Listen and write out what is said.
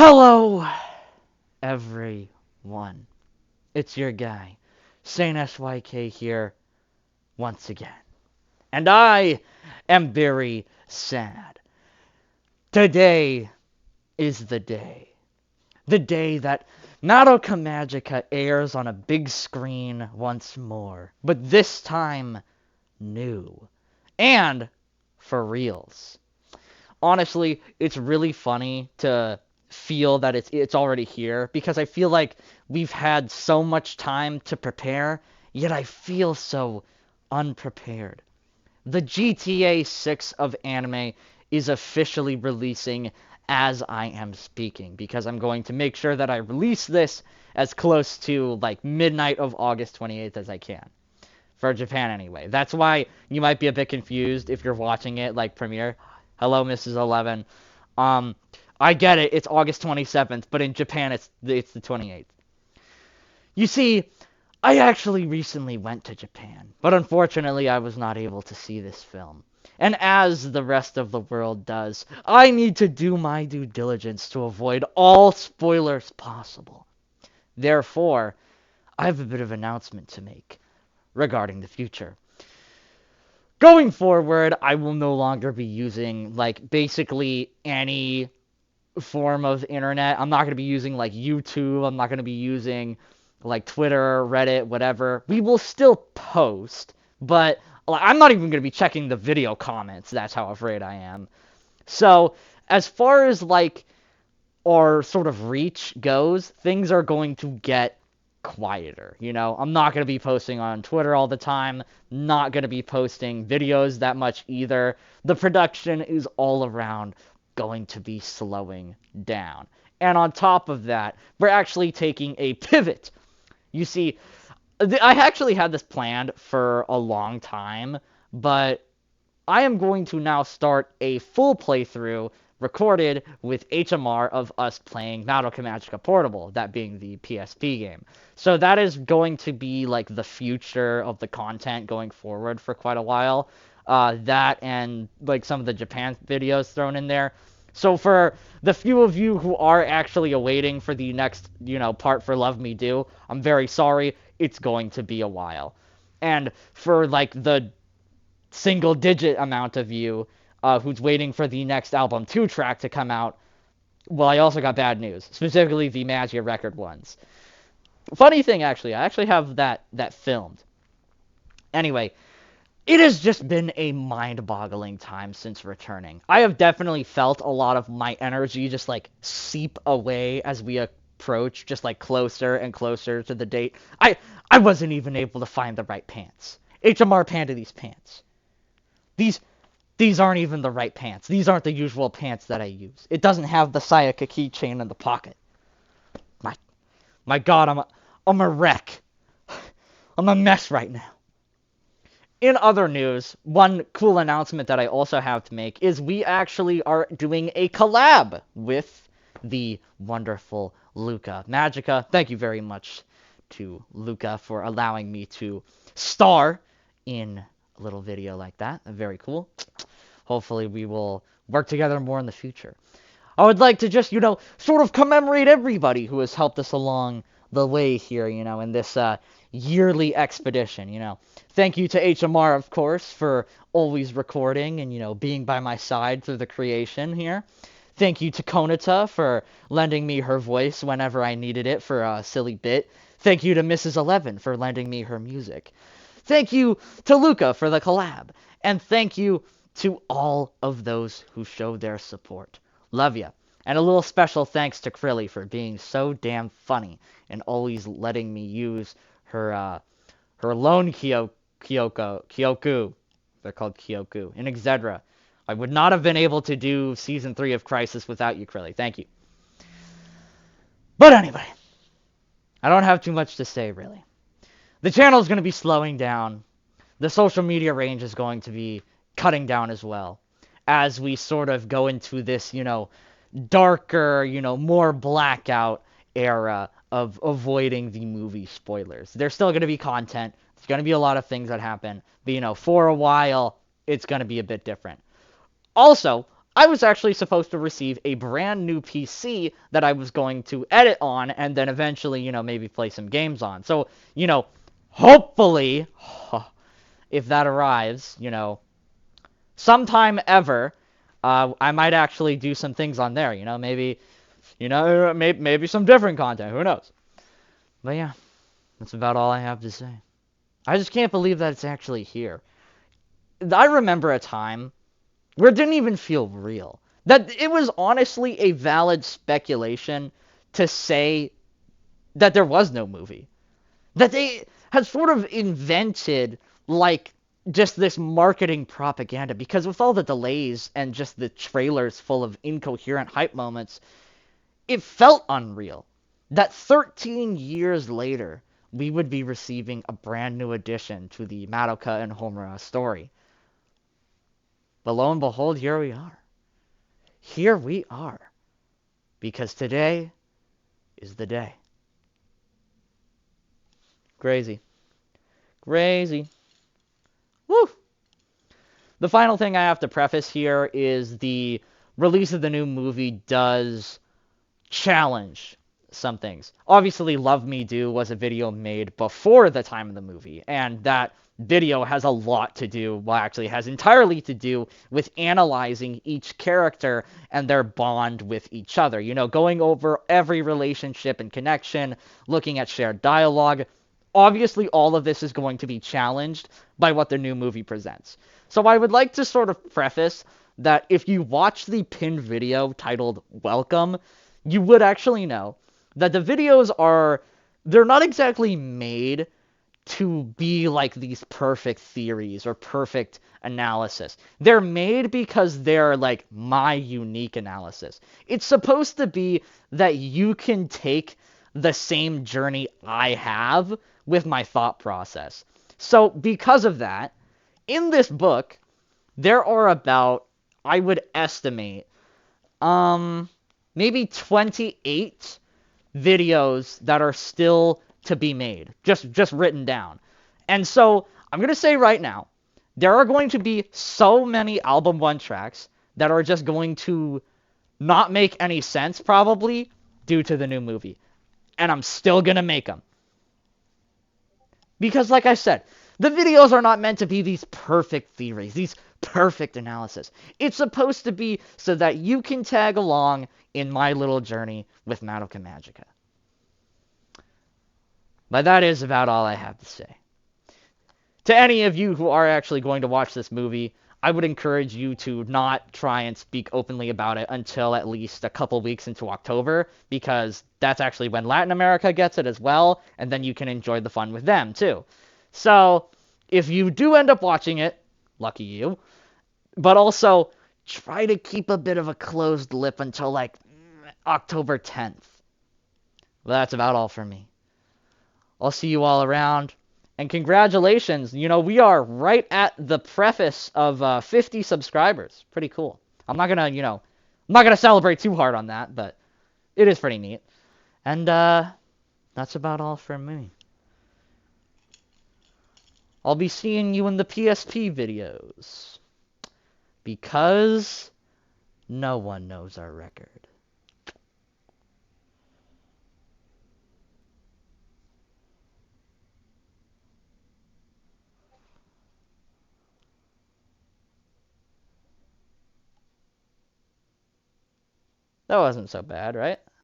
Hello, everyone. It's your guy, Saint SYK here once again. And I am very sad. Today is the day. The day that Madoka Magica airs on a big screen once more. But this time, new. And for reals. Honestly, it's really funny to feel that it's already here because I feel like we've had so much time to prepare, yet I feel so unprepared. The GTA 6 of anime is officially releasing as I am speaking because I'm going to make sure that I release this as close to like midnight of August 28th as I can. For Japan anyway. That's why you might be a bit confused if you're watching it like premiere. Hello, Mrs. 11. Um, I get it. It's August 27th, but in Japan it's the 28th. You see, I actually recently went to Japan, but unfortunately I was not able to see this film. And as the rest of the world does, I need to do my due diligence to avoid all spoilers possible. Therefore, I have a bit of announcement to make regarding the future. Going forward, I will no longer be using, like, basically any form of internet. I'm not going to be using, like, YouTube. I'm not going to be using, like, Twitter, Reddit, whatever. We will still post, but like, I'm not even going to be checking the video comments. That's how afraid I am. So, as far as, like, our sort of reach goes, things are going to get quieter. I'm not going to be posting on Twitter all the time, not going to be posting videos that much either. The production is all around going to be slowing down. And on top of that, we're actually taking a pivot. You see, I actually had this planned for a long time, but I am going to now start a full playthrough recorded with HMR of us playing Madoka Magica Portable, that being the PSP game. So that is going to be like the future of the content going forward for quite a while. That and like some of the Japan videos thrown in there. So for the few of you who are actually awaiting for the next, part for Love Me Do, I'm very sorry. It's going to be a while. And for like the single digit amount of you who's waiting for the next album 2 track to come out, well, I also got bad news, specifically the Magia record ones. Funny thing, actually, I actually have that filmed. Anyway, it has just been a mind-boggling time since returning. I have definitely felt a lot of my energy just like seep away as we approach just like closer and closer to the date. I wasn't even able to find the right pants. HMR panda these pants. These these aren't even the right pants. These aren't the usual pants that I use. It doesn't have the Sayaka keychain in the pocket. My my God, I'm a wreck. I'm a mess right now. In other news, one cool announcement that I also have to make is we actually are doing a collab with the wonderful Luca Magica. Thank you very much to Luca for allowing me to star in a little video like that. Very cool. Hopefully we will work together more in the future. I would like to just, sort of commemorate everybody who has helped us along the way here, in this yearly expedition. Thank you to HMR, of course, for always recording and, being by my side through the creation here. Thank you to Konata for lending me her voice whenever I needed it for a silly bit. Thank you to Mrs. 11 for lending me her music. Thank you to Luca for the collab. And thank you to all of those who showed their support. Love ya. And a little special thanks to Krilly for being so damn funny and always letting me use her lone Kyoku. They're called Kyoku. In Exedra. I would not have been able to do Season 3 of Crisis without you, Krilly. Thank you. But anyway, I don't have too much to say, really. The channel is going to be slowing down. The social media range is going to be cutting down as well. As we sort of go into this, darker, more blackout era of avoiding the movie spoilers. There's still going to be content. There's going to be a lot of things that happen. But, for a while, it's going to be a bit different. Also, I was actually supposed to receive a brand new PC that I was going to edit on and then eventually, maybe play some games on. So, hopefully, if that arrives, sometime ever, I might actually do some things on there, maybe some different content, who knows. But yeah, that's about all I have to say. I just can't believe that it's actually here. I remember a time where it didn't even feel real. That it was honestly a valid speculation to say that there was no movie. That they had sort of invented, like, just this marketing propaganda. Because with all the delays and just the trailers full of incoherent hype moments, it felt unreal. That 13 years later, we would be receiving a brand new addition to the Madoka and Homura story. But lo and behold, here we are. Here we are. Because today is the day. Crazy. Crazy. Woo! The final thing I have to preface here is the release of the new movie does challenge some things. Obviously, Love Me Do was a video made before the time of the movie, and that video has a lot to do, well, actually has entirely to do with analyzing each character and their bond with each other. Going over every relationship and connection, looking at shared dialogue. Obviously, all of this is going to be challenged by what the new movie presents. So I would like to sort of preface that if you watch the pinned video titled Welcome, you would actually know that the videos they're not exactly made to be like these perfect theories or perfect analysis. They're made because they're like my unique analysis. It's supposed to be that you can take the same journey I have with my thought process. So because of that, in this book, there are about, I would estimate, maybe 28 videos that are still to be made, just written down. And so I'm going to say right now, there are going to be so many album 1 tracks that are just going to not make any sense probably due to the new movie. And I'm still going to make them. Because like I said, the videos are not meant to be these perfect theories, these perfect analysis. It's supposed to be so that you can tag along in my little journey with Madoka Magica. But that is about all I have to say. To any of you who are actually going to watch this movie, I would encourage you to not try and speak openly about it until at least a couple weeks into October, because that's actually when Latin America gets it as well, and then you can enjoy the fun with them too. So, if you do end up watching it, lucky you, but also try to keep a bit of a closed lip until like October 10th. Well, that's about all for me. I'll see you all around. And congratulations, we are right at the preface of 50 subscribers. Pretty cool. I'm not gonna celebrate too hard on that, but it is pretty neat. And that's about all for me. I'll be seeing you in the PSP videos. Because no one knows our record. That wasn't so bad, right?